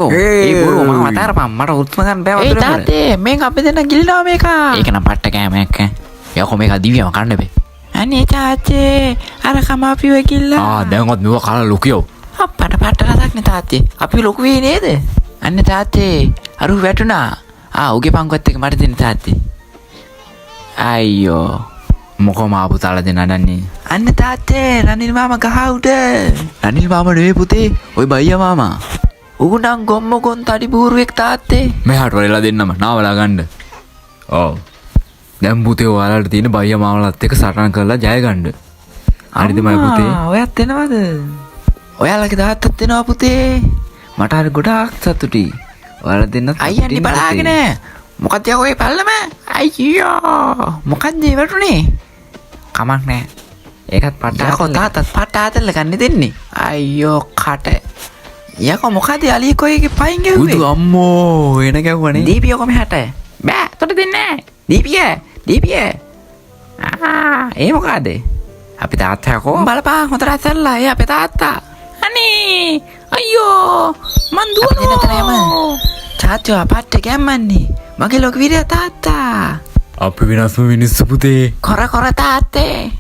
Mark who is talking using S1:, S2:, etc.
S1: ඒ බොරුව මම අතාරපන් මට උත්ම ගන්න බෑ වතුර.
S2: ඒ තාත්තේ මේක අපි දෙන්න ගිලිනවා මේක.
S1: ඒක නම් පට්ට කෑමක් ඈ. යකෝ මේක දිවියම කන්න බෑ.
S2: අනේ තාත්තේ අර කමාපිව කිල්ලා.
S1: දැන්වත් මෙව කාලා ලොකියෝ.
S2: අප්පට පට්ට රසක් නේ තාත්තේ. අපි ලොකු වෙයි නේද? අන්න තාත්තේ අරු වැටුණා. උගේ පංගුවත් එක මට දෙන්න තාත්තේ. අයියෝ මොකම ආපු තාලා දෙන්න නඩන්නේ. අන්න තාත්තේ රනිල් මාමා ගහ උඩ.
S1: රනිල් මාමා නෙවෙයි පුතේ. ඔය බයියා මාමා.
S2: ඌ නම් ගොම්ම ගොන් තඩි බූරුවෙක් තාත්තේ.
S1: මෙහාට වරලා දෙන්නම නාවලා ගන්න. ඔව්. දැන් පුතේ ඔයාලට තියෙන බයියා මාමලාත් එක්ක සටන් කරලා ජය ගන්න. හරිද මයි පුතේ?
S2: ඔයත් එනවද?
S1: ඔයාලගේ තාත්තත් එනවා පුතේ. මට හරි ගොඩාක් සතුටුයි. ඔයාලා දෙන්නත්
S2: අයියන්ඩි බලාගෙන. මොකද යකෝ පල්ලම? අයියෝ මොකද්ද ඒ වැටුනේ?
S1: කමක් නැහැ. ඒකත් පට්ට
S2: යකෝ තාත්තත් පට්ට ආතල්ල ගන්න දෙන්නේ. අයියෝ කට. යකෝ මොකද අලී කොයිගේ පයින් ගැහුවේ?
S1: බුදු අම්මෝ එන ගැහුවනේ.
S2: දීපිය කොහම හැට? බෑ තොට දෙන්නේ නැහැ. දීපිය. ඒ මොකද?
S1: අපි තාත්තා යකෝ.
S2: බලපන් හොඳට අතල්ලා. ඒ අපේ තාත්තා. අනේ අයියෝ මන් දුවනවා. තාත්තෝ අපට ගැම්මන්නේ. මගේ ලොකු විරිය තාත්තා.
S1: අපි වෙනස්ම මිනිස්සු පුතේ.
S2: කොර තාත්තේ.